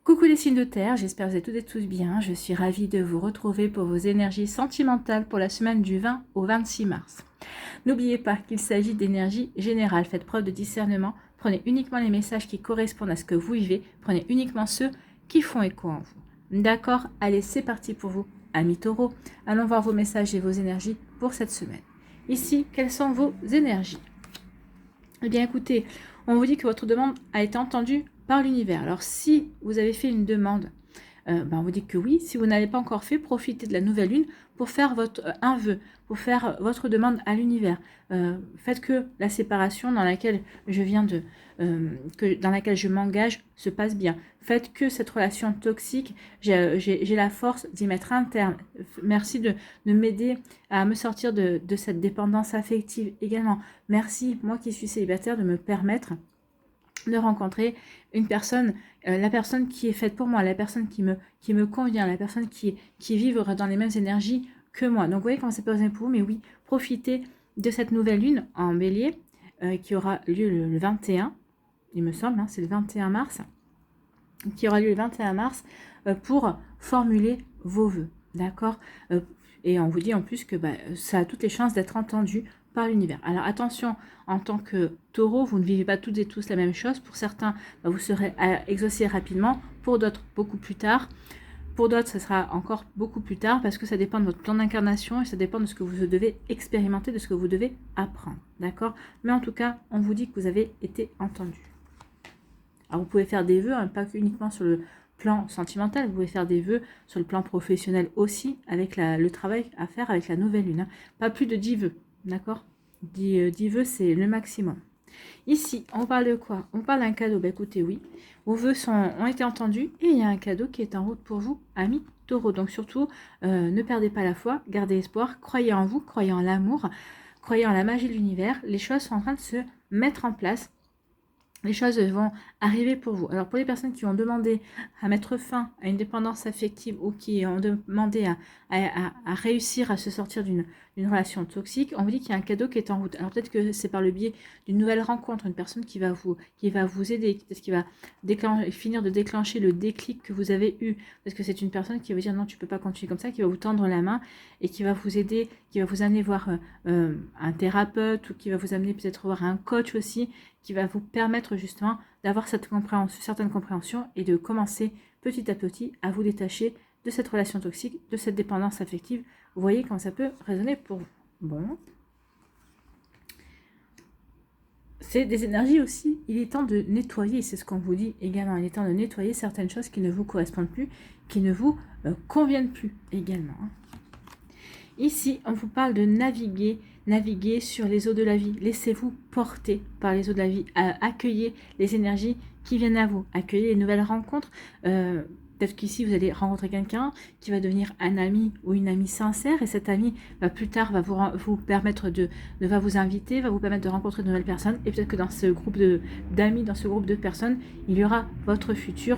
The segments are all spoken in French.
Coucou les signes de terre, j'espère que vous êtes toutes et tous bien. Je suis ravie de vous retrouver pour vos énergies sentimentales pour la semaine du 20 au 26 mars. N'oubliez pas qu'il s'agit d'énergie générale. Faites preuve de discernement. Prenez uniquement les messages qui correspondent à ce que vous vivez. Prenez uniquement ceux qui font écho en vous. D'accord? Allez, c'est parti pour vous, amis taureaux. Allons voir vos messages et vos énergies pour cette semaine. Ici, quelles sont vos énergies? Eh bien, écoutez, on vous dit que votre demande a été entendue par l'univers. Alors, si vous avez fait une demande, on vous dit que oui. Si vous n'avez pas encore fait, profitez de la nouvelle lune pour faire un vœu, pour faire votre demande à l'univers. Faites que la séparation dans laquelle dans laquelle je m'engage se passe bien. Faites que cette relation toxique, j'ai la force d'y mettre un terme. Merci de m'aider à me sortir de cette dépendance affective également. Merci, moi qui suis célibataire, de me permettre de rencontrer une personne, la personne qui est faite pour moi, la personne qui me convient, la personne qui vivra dans les mêmes énergies que moi. Donc vous voyez comment c'est pas pour vous, mais oui, profitez de cette nouvelle lune en bélier qui aura lieu le 21, il me semble, c'est le 21 mars, qui aura lieu le 21 mars pour formuler vos vœux, d'accord? Et on vous dit en plus que ça a toutes les chances d'être entendu par l'univers. Alors attention, en tant que taureau, vous ne vivez pas toutes et tous la même chose. Pour certains, vous serez exaucé rapidement, pour d'autres, beaucoup plus tard. Pour d'autres, ça sera encore beaucoup plus tard parce que ça dépend de votre plan d'incarnation et ça dépend de ce que vous devez expérimenter, de ce que vous devez apprendre. D'accord? Mais en tout cas, on vous dit que vous avez été entendu. Alors vous pouvez faire des vœux, pas uniquement sur le plan sentimental, vous pouvez faire des vœux sur le plan professionnel aussi, avec le travail à faire avec la nouvelle lune. Pas plus de 10 vœux. D'accord? 10 vœux, c'est le maximum. Ici, on parle de quoi? On parle d'un cadeau. Écoutez, oui, vos vœux ont été entendus et il y a un cadeau qui est en route pour vous, amis taureaux. Donc surtout, ne perdez pas la foi, gardez espoir, croyez en vous, croyez en l'amour, croyez en la magie de l'univers. Les choses sont en train de se mettre en place. Les choses vont arriver pour vous. Alors pour les personnes qui ont demandé à mettre fin à une dépendance affective ou qui ont demandé à réussir à se sortir d'une relation toxique, on vous dit qu'il y a un cadeau qui est en route. Alors peut-être que c'est par le biais d'une nouvelle rencontre, une personne qui va vous aider, peut-être qui va finir de déclencher le déclic que vous avez eu, parce que c'est une personne qui va dire non, tu peux pas continuer comme ça, qui va vous tendre la main et qui va vous aider, qui va vous amener voir un thérapeute ou qui va vous amener peut-être voir un coach aussi, qui va vous permettre justement d'avoir cette certaine compréhension et de commencer petit à petit à vous détacher de cette relation toxique, de cette dépendance affective. Vous voyez comment ça peut résonner pour vous. Bon. C'est des énergies aussi. Il est temps de nettoyer, c'est ce qu'on vous dit également. Il est temps de nettoyer certaines choses qui ne vous correspondent plus, qui ne vous conviennent plus également. Ici, on vous parle de naviguer sur les eaux de la vie. Laissez-vous porter par les eaux de la vie. Accueillez les énergies qui viennent à vous. Accueillez les nouvelles rencontres. Peut-être qu'ici, vous allez rencontrer quelqu'un qui va devenir un ami ou une amie sincère. Et cet ami, plus tard, va vous permettre va vous inviter, va vous permettre de rencontrer de nouvelles personnes. Et peut-être que dans ce groupe d'amis, dans ce groupe de personnes, il y aura votre futur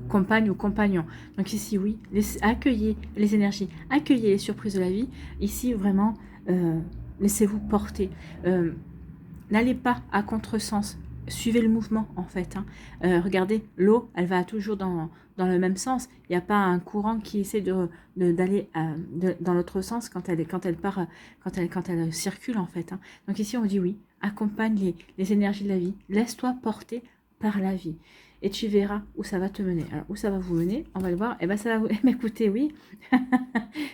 compagne ou compagnon. Donc ici, oui, accueillez les énergies, accueillez les surprises de la vie. Ici, vraiment, laissez-vous porter. N'allez pas à contresens. Suivez le mouvement, en fait. Regardez, l'eau, elle va toujours dans le même sens. Il n'y a pas un courant qui essaie d'aller dans l'autre sens quand elle circule, en fait. Donc ici, on dit oui, accompagne les énergies de la vie. Laisse-toi porter par la vie. Et tu verras où ça va te mener. Alors, où ça va vous mener? On va le voir. Et ça va vous... Mais écoutez, oui,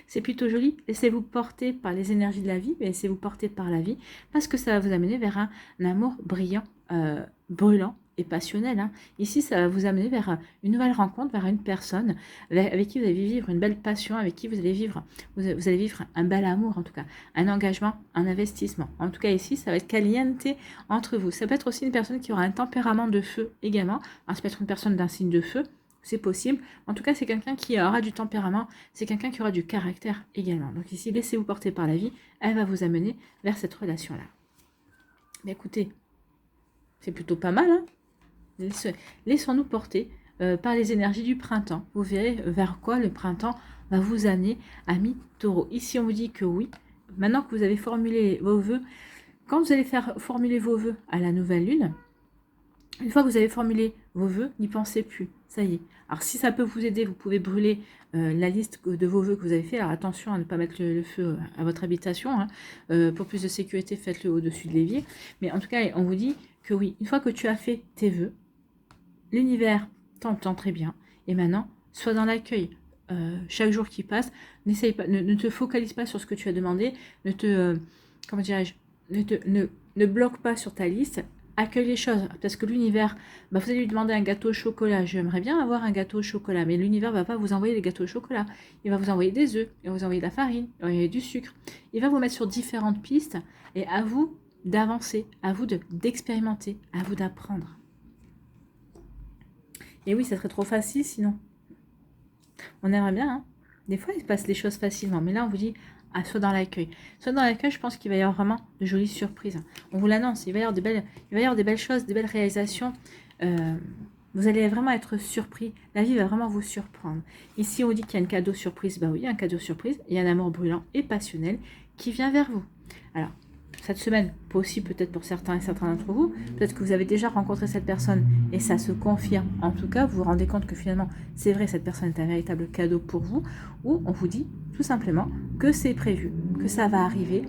c'est plutôt joli. Laissez-vous porter par les énergies de la vie, mais laissez-vous porter par la vie, parce que ça va vous amener vers un amour brillant, brûlant et passionnel. Ici, ça va vous amener vers une nouvelle rencontre, vers une personne avec qui vous allez vivre une belle passion, avec qui vous allez vivre un bel amour, en tout cas, un engagement, un investissement. En tout cas, ici, ça va être caliente entre vous. Ça peut être aussi une personne qui aura un tempérament de feu également. Alors, ça peut être une personne d'un signe de feu, c'est possible. En tout cas, c'est quelqu'un qui aura du tempérament, c'est quelqu'un qui aura du caractère également. Donc ici, laissez-vous porter par la vie, elle va vous amener vers cette relation-là. Mais écoutez, c'est plutôt pas mal, Laissons-nous porter par les énergies du printemps. Vous verrez vers quoi le printemps va vous amener, amis taureaux. Ici, on vous dit que oui. Maintenant que vous avez formulé vos vœux, quand vous allez faire formuler vos vœux à la nouvelle lune, Une fois que vous avez formulé vos vœux, n'y pensez plus. Ça y est. Alors, si ça peut vous aider, vous pouvez brûler la liste de vos vœux que vous avez fait. Alors, attention à ne pas mettre le feu à votre habitation. Hein. Pour plus de sécurité, faites-le au-dessus de l'évier. Mais en tout cas, on vous dit que oui, une fois que tu as fait tes vœux, l'univers t'entend très bien. Et maintenant, sois dans l'accueil. Chaque jour qui passe, n'essaye pas, ne te focalise pas sur ce que tu as demandé. Ne te, comment dirais-je, ne bloque pas sur ta liste. Accueille les choses, parce que l'univers, vous allez lui demander un gâteau au chocolat, j'aimerais bien avoir un gâteau au chocolat, mais l'univers ne va pas vous envoyer des gâteaux au chocolat, il va vous envoyer des œufs, il va vous envoyer de la farine, il va vous envoyer du sucre, il va vous mettre sur différentes pistes, et à vous d'avancer, à vous d'expérimenter, à vous d'apprendre. Et oui, ça serait trop facile sinon. On aimerait bien, hein. Des fois il se passe les choses facilement, mais là on vous dit, soit dans l'accueil. Soit dans l'accueil, je pense qu'il va y avoir vraiment de jolies surprises. On vous l'annonce, il va y avoir des belles choses, des belles réalisations. Vous allez vraiment être surpris. La vie va vraiment vous surprendre. Ici, on vous dit qu'il y a un cadeau surprise. Bah oui, un cadeau surprise. Il y a un amour brûlant et passionnel qui vient vers vous. Alors, cette semaine, pas aussi peut-être pour certains et certains d'entre vous, peut-être que vous avez déjà rencontré cette personne et ça se confirme. En tout cas, vous vous rendez compte que finalement, c'est vrai, cette personne est un véritable cadeau pour vous, ou on vous dit tout simplement que c'est prévu, que ça va arriver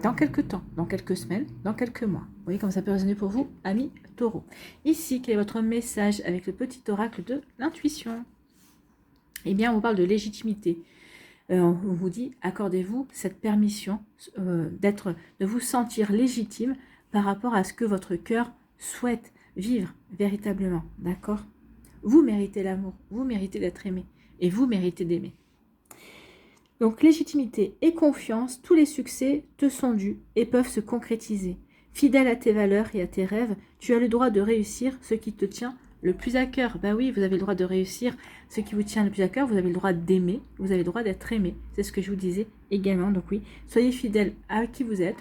dans quelques temps, dans quelques semaines, dans quelques mois. Vous voyez comme ça peut résonner pour vous, amis taureaux. Ici, quel est votre message avec le petit oracle de l'intuition? Eh bien, on vous parle de légitimité. On vous dit, accordez-vous cette permission de vous sentir légitime par rapport à ce que votre cœur souhaite vivre véritablement, d'accord? Vous méritez l'amour, vous méritez d'être aimé, et vous méritez d'aimer. Donc, légitimité et confiance, tous les succès te sont dus et peuvent se concrétiser. Fidèle à tes valeurs et à tes rêves, tu as le droit de réussir ce qui te tient le plus à cœur. Ben oui, vous avez le droit de réussir ce qui vous tient le plus à cœur, vous avez le droit d'aimer, vous avez le droit d'être aimé. C'est ce que je vous disais également. Donc oui, soyez fidèle à qui vous êtes,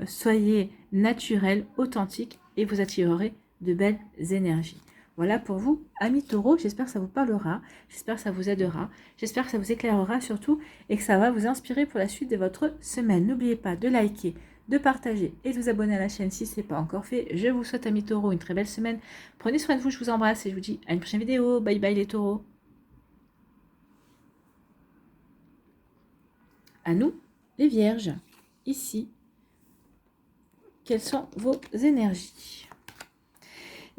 soyez naturel, authentique et vous attirerez de belles énergies. Voilà pour vous, amis taureaux, j'espère que ça vous parlera, j'espère que ça vous aidera, j'espère que ça vous éclairera surtout et que ça va vous inspirer pour la suite de votre semaine. N'oubliez pas de liker, de partager et de vous abonner à la chaîne si ce n'est pas encore fait. Je vous souhaite, amis taureaux, une très belle semaine. Prenez soin de vous, je vous embrasse et je vous dis à une prochaine vidéo. Bye bye les taureaux. À nous, les vierges, ici, quelles sont vos énergies?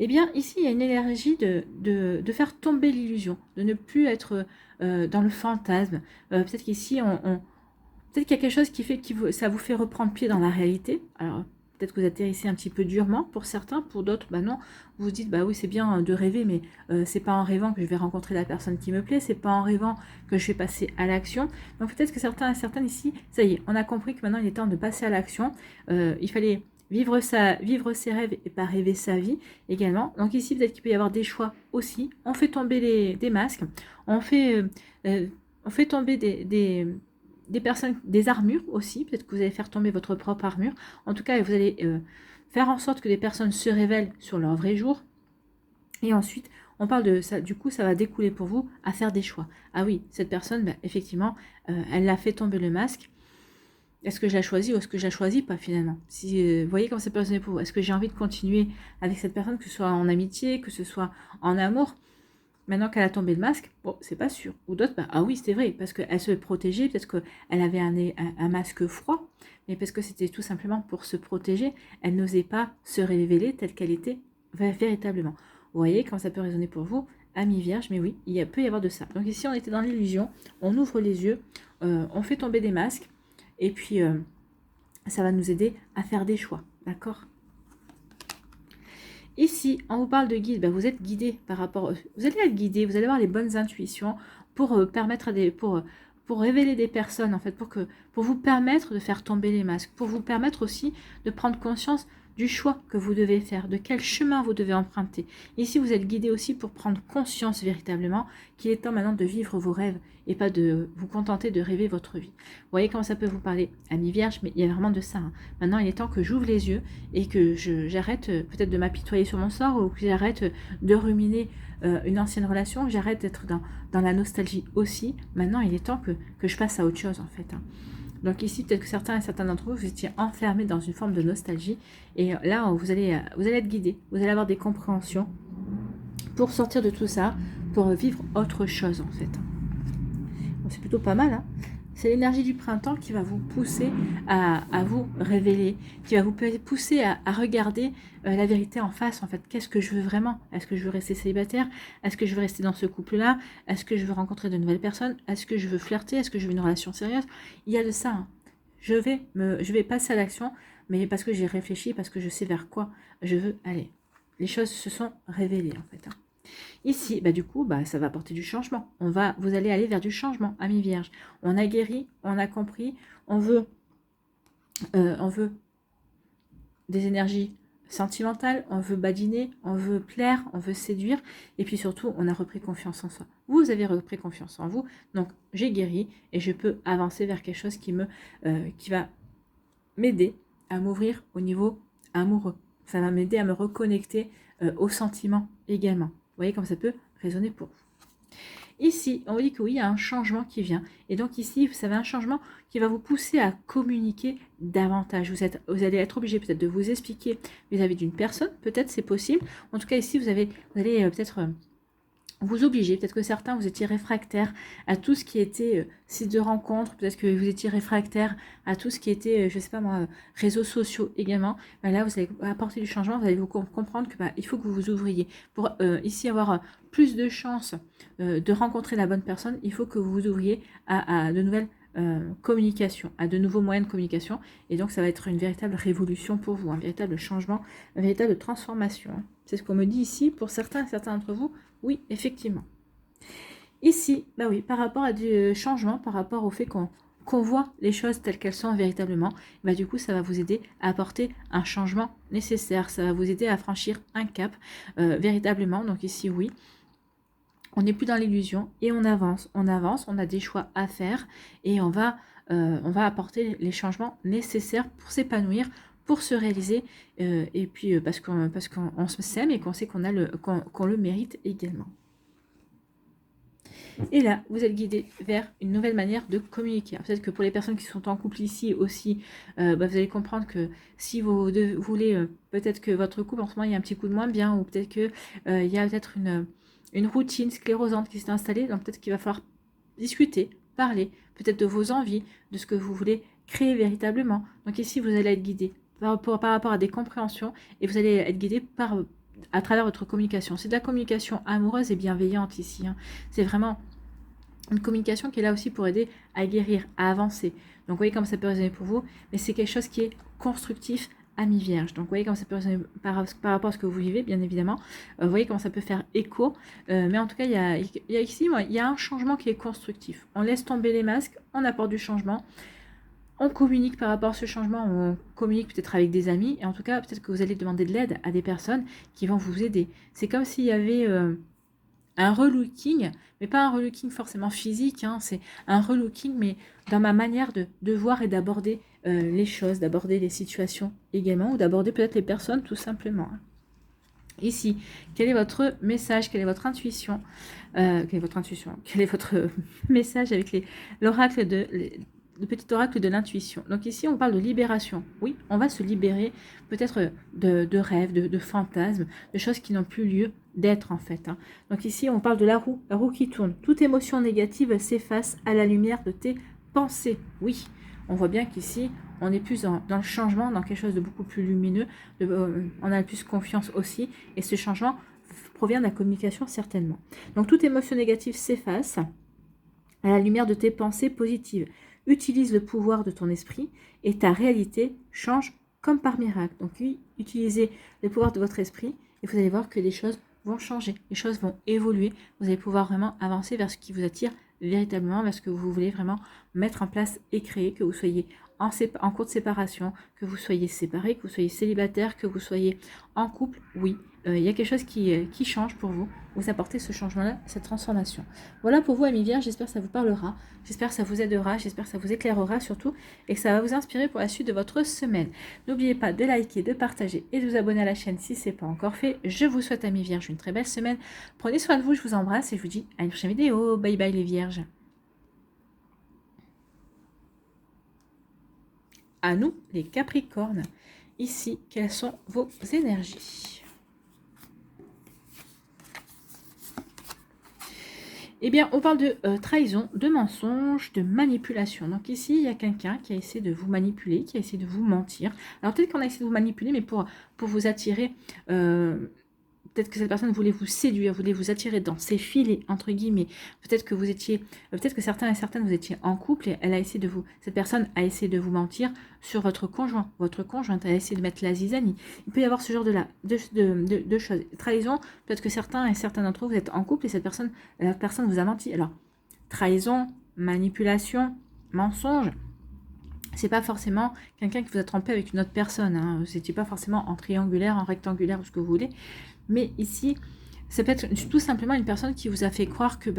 Eh bien, ici, il y a une énergie de faire tomber l'illusion, de ne plus être dans le fantasme. Peut-être qu'ici, peut-être qu'il y a quelque chose qui fait que ça vous fait reprendre pied dans la réalité. Alors, peut-être que vous atterrissez un petit peu durement pour certains, pour d'autres, bah non. Vous vous dites, bah oui, c'est bien de rêver, mais c'est pas en rêvant que je vais rencontrer la personne qui me plaît, c'est pas en rêvant que je vais passer à l'action. Donc, peut-être que certains et certaines ici, ça y est, on a compris que maintenant, il est temps de passer à l'action. Il fallait vivre ses rêves et pas rêver sa vie également. Donc ici, peut-être qu'il peut y avoir des choix aussi. On fait tomber des masques, on fait tomber des personnes, des armures aussi. Peut-être que vous allez faire tomber votre propre armure. En tout cas, vous allez faire en sorte que des personnes se révèlent sur leur vrai jour. Et ensuite, on parle de ça. Du coup, ça va découler pour vous à faire des choix. Ah oui, cette personne, bah, effectivement, elle a fait tomber le masque. Est-ce que je la choisis ou est-ce que je la choisis pas finalement? Si vous voyez comment ça peut résonner pour vous. Est-ce que j'ai envie de continuer avec cette personne, que ce soit en amitié, que ce soit en amour? Maintenant qu'elle a tombé le masque, bon, c'est pas sûr. Ou d'autres, bah, ah oui, c'était vrai, parce qu'elle se protégeait, peut-être qu'elle avait un masque froid, mais parce que c'était tout simplement pour se protéger, elle n'osait pas se révéler telle qu'elle était véritablement. Vous voyez comment ça peut résonner pour vous, amis vierges, mais oui, peut y avoir de ça. Donc ici, on était dans l'illusion, on ouvre les yeux, on fait tomber des masques, et puis ça va nous aider à faire des choix, d'accord? Ici, on vous parle de guide, ben vous êtes guidé par rapport, vous allez être guidé, vous allez avoir les bonnes intuitions pour permettre pour révéler des personnes en fait, pour vous permettre de faire tomber les masques, pour vous permettre aussi de prendre conscience du choix que vous devez faire, de quel chemin vous devez emprunter. Ici, vous êtes guidé aussi pour prendre conscience véritablement qu'il est temps maintenant de vivre vos rêves et pas de vous contenter de rêver votre vie. Vous voyez comment ça peut vous parler, amis vierges, mais il y a vraiment de ça. Hein. Maintenant, il est temps que j'ouvre les yeux et que j'arrête peut-être de m'apitoyer sur mon sort ou que j'arrête de ruminer une ancienne relation, que j'arrête d'être dans la nostalgie aussi. Maintenant, il est temps que je passe à autre chose en fait. Hein. Donc ici, peut-être que certains et certains d'entre vous, vous étiez enfermés dans une forme de nostalgie. Et là, vous allez être guidés. Vous allez avoir des compréhensions pour sortir de tout ça, pour vivre autre chose en fait. Bon, c'est plutôt pas mal, hein. C'est l'énergie du printemps qui va vous pousser à vous révéler, qui va vous pousser à regarder la vérité en face. En fait, qu'est-ce que je veux vraiment? Est-ce que je veux rester célibataire? Est-ce que je veux rester dans ce couple-là? Est-ce que je veux rencontrer de nouvelles personnes? Est-ce que je veux flirter? Est-ce que je veux une relation sérieuse? Il y a de ça, hein. Je vais passer à l'action, mais parce que j'ai réfléchi, parce que je sais vers quoi je veux aller. Les choses se sont révélées, en fait, hein. Ici, du coup, ça va apporter du changement. Vous allez aller vers du changement, amis vierges. On a guéri, on a compris, on veut des énergies sentimentales, on veut badiner, on veut plaire, on veut séduire, et puis surtout, on a repris confiance en soi. Vous avez repris confiance en vous, donc j'ai guéri et je peux avancer vers quelque chose qui va m'aider à m'ouvrir au niveau amoureux. Ça va m'aider à me reconnecter aux sentiments également. Vous voyez comme ça peut résonner pour vous. Ici, on vous dit que oui, il y a un changement qui vient. Et donc ici, vous savez, un changement qui va vous pousser à communiquer davantage. Vous allez être obligé peut-être de vous expliquer vis-à-vis d'une personne. Peut-être c'est possible. En tout cas, ici, vous allez peut-être vous obliger. Peut-être que certains, vous étiez réfractaires à tout ce qui était site de rencontre. Peut-être que vous étiez réfractaires à tout ce qui était, je ne sais pas moi, réseaux sociaux également. Là, vous allez apporter du changement. Vous allez vous comprendre que il faut que vous vous ouvriez. Pour ici avoir plus de chances de rencontrer la bonne personne, il faut que vous vous ouvriez à de nouvelles communications, à de nouveaux moyens de communication. Et donc, ça va être une véritable révolution pour vous, un véritable changement, une véritable transformation, hein. C'est ce qu'on me dit ici. Pour certains d'entre vous, oui, effectivement. Ici, oui, par rapport à du changement, par rapport au fait qu'on voit les choses telles qu'elles sont véritablement, du coup, ça va vous aider à apporter un changement nécessaire. Ça va vous aider à franchir un cap véritablement. Donc ici, oui, on n'est plus dans l'illusion et on avance, on a des choix à faire et on va apporter les changements nécessaires pour s'épanouir, pour se réaliser, et puis parce qu'on se s'aime et qu'on sait qu'on le mérite également. Et là, vous êtes guidé vers une nouvelle manière de communiquer. Peut-être que pour les personnes qui sont en couple ici aussi, vous allez comprendre que si vous voulez, peut-être que votre couple en ce moment il y a un petit coup de moins bien, ou peut-être que il y a peut-être une routine sclérosante qui s'est installée, donc peut-être qu'il va falloir discuter, parler, peut-être de vos envies, de ce que vous voulez créer véritablement. Donc ici, vous allez être guidé par rapport à des compréhensions et vous allez être guidé à travers votre communication. C'est de la communication amoureuse et bienveillante ici, hein. C'est vraiment une communication qui est là aussi pour aider à guérir, à avancer. Donc vous voyez comme ça peut résonner pour vous, mais c'est quelque chose qui est constructif, amis vierge. Donc vous voyez comment ça peut résonner par rapport à ce que vous vivez, bien évidemment. Vous voyez comment ça peut faire écho. Mais en tout cas, il y a ici, il y a un changement qui est constructif. On laisse tomber les masques, on apporte du changement. On communique par rapport à ce changement, on communique peut-être avec des amis, et en tout cas, peut-être que vous allez demander de l'aide à des personnes qui vont vous aider. C'est comme s'il y avait un relooking, mais pas un relooking forcément physique, hein, c'est un relooking, mais dans ma manière de voir et d'aborder les choses, d'aborder les situations également, ou d'aborder peut-être les personnes tout simplement, hein. Ici, quel est votre message, quelle est votre intuition, quel est votre message avec l'oracle le petit oracle de l'intuition. Donc ici, on parle de libération. Oui, on va se libérer peut-être de rêves, de fantasmes, de choses qui n'ont plus lieu d'être en fait, hein. Donc ici, on parle de la roue qui tourne. Toute émotion négative s'efface à la lumière de tes pensées. Oui, on voit bien qu'ici, on est plus dans le changement, dans quelque chose de beaucoup plus lumineux. On a plus confiance aussi. Et ce changement provient de la communication certainement. Donc toute émotion négative s'efface à la lumière de tes pensées positives. Utilise le pouvoir de ton esprit et ta réalité change comme par miracle. Donc oui, utilisez le pouvoir de votre esprit et vous allez voir que les choses vont changer, les choses vont évoluer. Vous allez pouvoir vraiment avancer vers ce qui vous attire véritablement, vers ce que vous voulez vraiment mettre en place et créer, que vous soyez en cours de séparation, que vous soyez séparé, que vous soyez célibataire, que vous soyez en couple. Oui, il y a quelque chose qui change pour vous. Vous apportez ce changement-là, cette transformation. Voilà pour vous, amis vierges, j'espère que ça vous parlera, j'espère que ça vous aidera, j'espère que ça vous éclairera surtout et que ça va vous inspirer pour la suite de votre semaine. N'oubliez pas de liker, de partager et de vous abonner à la chaîne si ce n'est pas encore fait. Je vous souhaite, amis vierges, une très belle semaine. Prenez soin de vous, je vous embrasse et je vous dis à une prochaine vidéo. Bye bye les vierges. à nous, les Capricornes. Ici, quelles sont vos énergies? Eh bien, on parle de trahison, de mensonge, de manipulation. Donc ici, il y a quelqu'un qui a essayé de vous manipuler, qui a essayé de vous mentir. Alors peut-être qu'on a essayé de vous manipuler, mais pour vous attirer... peut-être que cette personne voulait vous séduire, voulait vous attirer dans ses filets, entre guillemets. Peut-être que vous étiez, peut-être que certains et certaines vous étiez en couple et elle a essayé de vous, cette personne a essayé de vous mentir sur votre conjoint. Votre conjointe a essayé de mettre la zizanie. Il peut y avoir ce genre de choses. Trahison, peut-être que certains et certaines d'entre vous, vous êtes en couple et la personne vous a menti. Alors, trahison, manipulation, mensonge, c'est pas forcément quelqu'un qui vous a trompé avec une autre personne. Hein. Vous n'étiez pas forcément en triangulaire, en rectangulaire, ou ce que vous voulez. Mais ici, ça peut être tout simplement une personne qui vous a fait croire que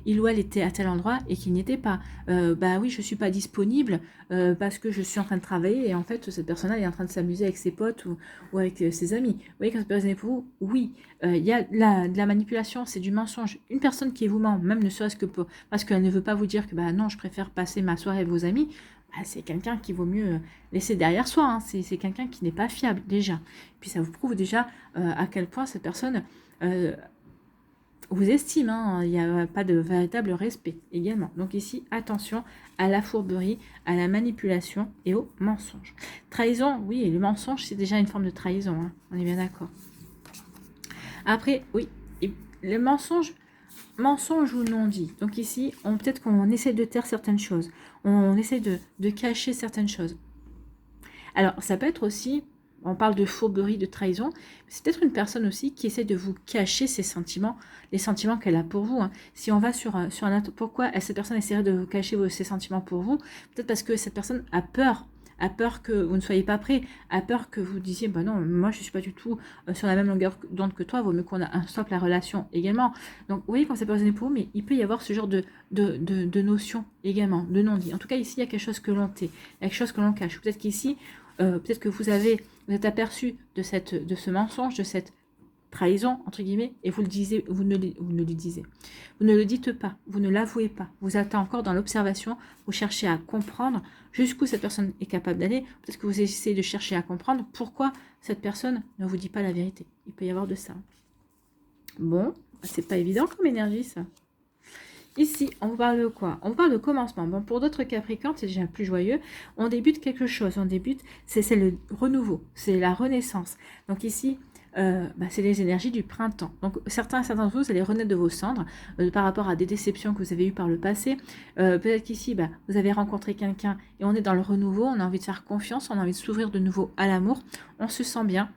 il ou elle était à tel endroit et qu'il n'y était pas. Oui, je ne suis pas disponible parce que je suis en train de travailler et en fait, cette personne-là est en train de s'amuser avec ses potes ou avec ses amis. Vous voyez, quand c'est raisonné pour vous, oui, il y a de la manipulation, c'est du mensonge. Une personne qui vous ment, même ne serait-ce que parce qu'elle ne veut pas vous dire que non, je préfère passer ma soirée avec vos amis, c'est quelqu'un qui vaut mieux laisser derrière soi. Hein. C'est quelqu'un qui n'est pas fiable déjà. Puis ça vous prouve déjà à quel point cette personne vous estime. Hein. Il n'y a pas de véritable respect également. Donc ici, attention à la fourberie, à la manipulation et au mensonge. Trahison, oui, et le mensonge, c'est déjà une forme de trahison. Hein. On est bien d'accord. Après, oui, le mensonge ou non dit. Donc ici, peut-être qu'on essaie de taire certaines choses. On essaie de cacher certaines choses. Alors, ça peut être aussi, on parle de fourberie, de trahison, c'est peut-être une personne aussi qui essaie de vous cacher ses sentiments, les sentiments qu'elle a pour vous. Hein. Si on va sur un autre, pourquoi cette personne essaierait de vous cacher ses sentiments pour vous? Peut-être parce que cette personne a peur que vous ne soyez pas prêt, a peur que vous disiez, non, moi je ne suis pas du tout sur la même longueur d'onde que toi, vaut mieux qu'on stoppe la relation également. Donc vous voyez quand c'est pas raisonné pour vous, mais il peut y avoir ce genre de notion également, de non-dit. En tout cas ici il y a quelque chose que l'on tait, il y a quelque chose que l'on cache. Peut-être qu'ici, peut-être que vous êtes aperçu de ce mensonge, de cette trahison, entre guillemets, et vous le disiez, vous ne le dites pas, vous ne l'avouez pas, vous êtes encore dans l'observation, vous cherchez à comprendre jusqu'où cette personne est capable d'aller, peut-être que vous essayez de chercher à comprendre pourquoi cette personne ne vous dit pas la vérité, il peut y avoir de ça. Bon, c'est pas évident comme énergie ça. Ici, on vous parle de quoi? On parle de commencement. Bon, pour d'autres Capricornes, c'est déjà plus joyeux. On débute quelque chose, c'est le renouveau, c'est la renaissance. Donc ici, c'est les énergies du printemps. Donc certains d'entre vous allez renaître de vos cendres par rapport à des déceptions que vous avez eues par le passé. Peut-être qu'ici, vous avez rencontré quelqu'un et on est dans le renouveau, on a envie de faire confiance, on a envie de s'ouvrir de nouveau à l'amour, on se sent bien.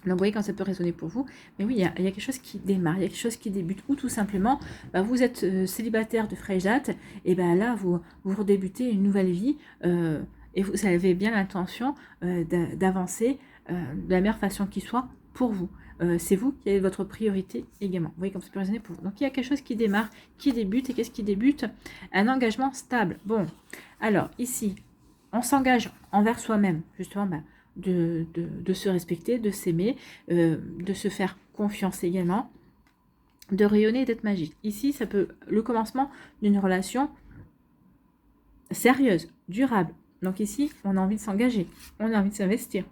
Donc vous voyez quand ça peut résonner pour vous. Mais oui, il y a quelque chose qui démarre, il y a quelque chose qui débute. Ou tout simplement, vous êtes célibataire de fraîche date, et là, vous redébutez une nouvelle vie, et vous avez bien l'intention d'avancer de la meilleure façon qui soit pour vous. C'est vous qui avez votre priorité également. Vous voyez comme ça peut résonner pour vous. Donc il y a quelque chose qui démarre, qui débute. Et qu'est-ce qui débute? Un engagement stable. Bon, alors ici, on s'engage envers soi-même, justement, de se respecter, de s'aimer, de se faire confiance également, de rayonner et d'être magique. Ici, ça peut le commencement d'une relation sérieuse, durable. Donc ici, on a envie de s'engager, on a envie de s'investir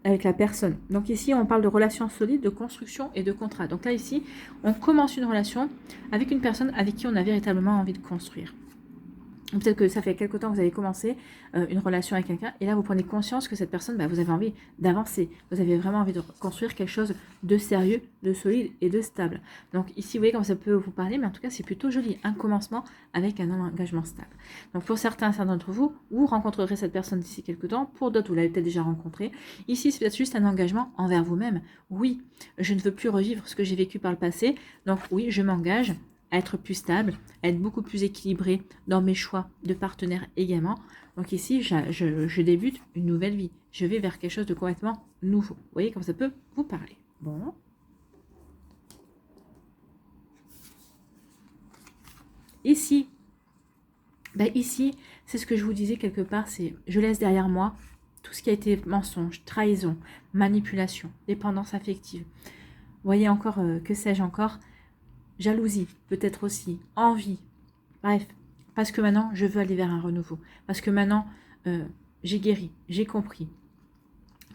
avec la personne. Donc ici, on parle de relations solides, de construction et de contrat. Donc là, ici, on commence une relation avec une personne avec qui on a véritablement envie de construire. Peut-être que ça fait quelque temps que vous avez commencé une relation avec quelqu'un et là vous prenez conscience que cette personne, vous avez envie d'avancer. Vous avez vraiment envie de construire quelque chose de sérieux, de solide et de stable. Donc ici, vous voyez comment ça peut vous parler, mais en tout cas, c'est plutôt joli. Un commencement avec un engagement stable. Donc pour certains d'entre vous, vous rencontrerez cette personne d'ici quelques temps. Pour d'autres, vous l'avez peut-être déjà rencontré. Ici, c'est peut-être juste un engagement envers vous-même. Oui, je ne veux plus revivre ce que j'ai vécu par le passé. Donc oui, je m'engage à être plus stable, à être beaucoup plus équilibré dans mes choix de partenaire également. Donc ici, je débute une nouvelle vie. Je vais vers quelque chose de complètement nouveau. Vous voyez comme ça peut vous parler. Bon. Ici, ici, c'est ce que je vous disais quelque part, c'est je laisse derrière moi tout ce qui a été mensonge, trahison, manipulation, dépendance affective. Vous voyez encore, que sais-je encore? Jalousie, peut-être aussi, envie, bref, parce que maintenant, je veux aller vers un renouveau. Parce que maintenant, j'ai guéri, j'ai compris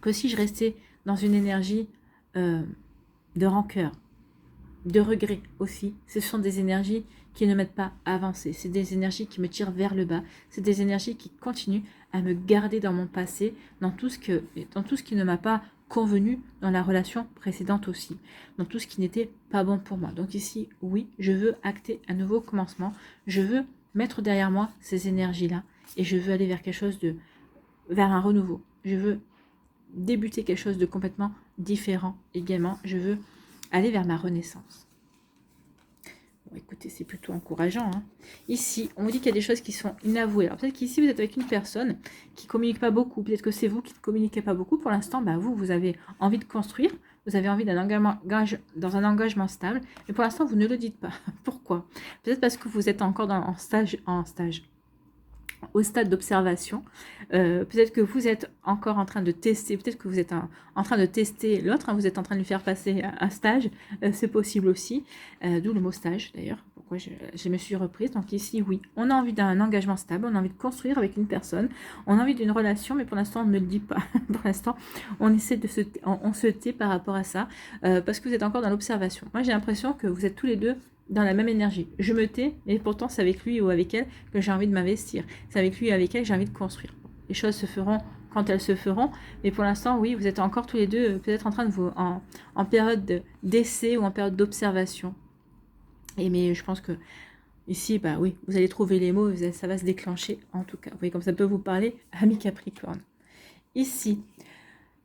que si je restais dans une énergie de rancœur, de regret aussi, ce sont des énergies qui ne m'aident pas à avancer, c'est des énergies qui me tirent vers le bas, c'est des énergies qui continuent à me garder dans mon passé, dans tout ce qui ne m'a pas convenu dans la relation précédente aussi, dans tout ce qui n'était pas bon pour moi. Donc ici, oui, je veux acter un nouveau commencement, je veux mettre derrière moi ces énergies-là et je veux aller vers quelque chose vers un renouveau. Je veux débuter quelque chose de complètement différent également. Je veux aller vers ma renaissance. Bon, écoutez, c'est plutôt encourageant. Hein. Ici, on vous dit qu'il y a des choses qui sont inavouées. Alors peut-être qu'ici, vous êtes avec une personne qui ne communique pas beaucoup. Peut-être que c'est vous qui ne communiquez pas beaucoup. Pour l'instant, bah, vous avez envie de construire. Vous avez envie d'un engagement, dans un engagement stable. Mais pour l'instant, vous ne le dites pas. Pourquoi? Peut-être parce que vous êtes encore au stade d'observation. Peut-être que vous êtes encore en train de tester, peut-être que vous êtes en train de tester l'autre, hein, vous êtes en train de lui faire passer un stage, c'est possible aussi, d'où le mot stage d'ailleurs, pourquoi je me suis reprise. Donc ici, oui, on a envie d'un engagement stable, on a envie de construire avec une personne, on a envie d'une relation, mais pour l'instant, on ne le dit pas. Pour l'instant, on essaie on se tait par rapport à ça, parce que vous êtes encore dans l'observation. Moi, j'ai l'impression que vous êtes tous les deux dans la même énergie. Je me tais, mais pourtant c'est avec lui ou avec elle que j'ai envie de m'investir. C'est avec lui ou avec elle que j'ai envie de construire. Les choses se feront quand elles se feront, mais pour l'instant, oui, vous êtes encore tous les deux peut-être en train de vous en période d'essai ou en période d'observation. Et mais je pense que ici, bah oui, vous allez trouver les mots, ça va se déclencher en tout cas. Vous voyez comme ça peut vous parler, ami Capricorne. Ici,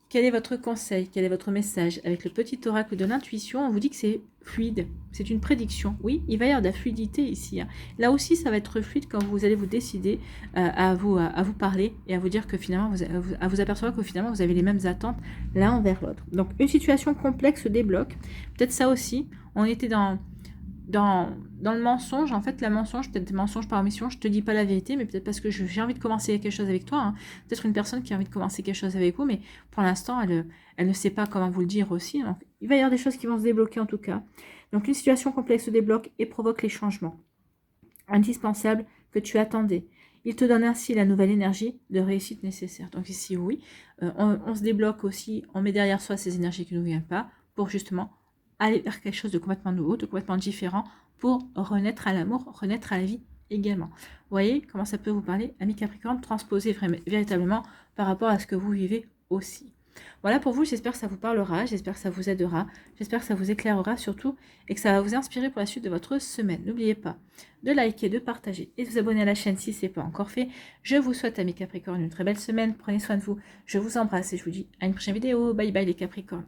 quel est votre conseil? Quel est votre message? Avec le petit oracle de l'intuition, on vous dit que c'est fluide. C'est une prédiction. Oui, il va y avoir de la fluidité ici. Hein. Là aussi, ça va être fluide quand vous allez vous décider à vous parler et à vous dire que finalement, à vous apercevoir que finalement, vous avez les mêmes attentes l'un envers l'autre. Donc, une situation complexe se débloque. Peut-être ça aussi. On était dans le mensonge, en fait, la mensonge, peut-être mensonge par omission, je te dis pas la vérité, mais peut-être parce que j'ai envie de commencer quelque chose avec toi. Hein. Peut-être une personne qui a envie de commencer quelque chose avec vous, mais pour l'instant, elle ne sait pas comment vous le dire aussi. Donc, il va y avoir des choses qui vont se débloquer en tout cas. Donc, une situation complexe se débloque et provoque les changements indispensables que tu attendais. Il te donne ainsi la nouvelle énergie de réussite nécessaire. Donc ici, oui, on se débloque aussi, on met derrière soi ces énergies qui ne nous viennent pas pour justement aller vers quelque chose de complètement nouveau, de complètement différent, pour renaître à l'amour, renaître à la vie également. Vous voyez comment ça peut vous parler, ami Capricorne, transposer véritablement par rapport à ce que vous vivez aussi. Voilà pour vous, j'espère que ça vous parlera, j'espère que ça vous aidera, j'espère que ça vous éclairera surtout et que ça va vous inspirer pour la suite de votre semaine. N'oubliez pas de liker, de partager et de vous abonner à la chaîne si ce n'est pas encore fait. Je vous souhaite, amis Capricorne, une très belle semaine, prenez soin de vous, je vous embrasse et je vous dis à une prochaine vidéo. Bye bye les Capricornes.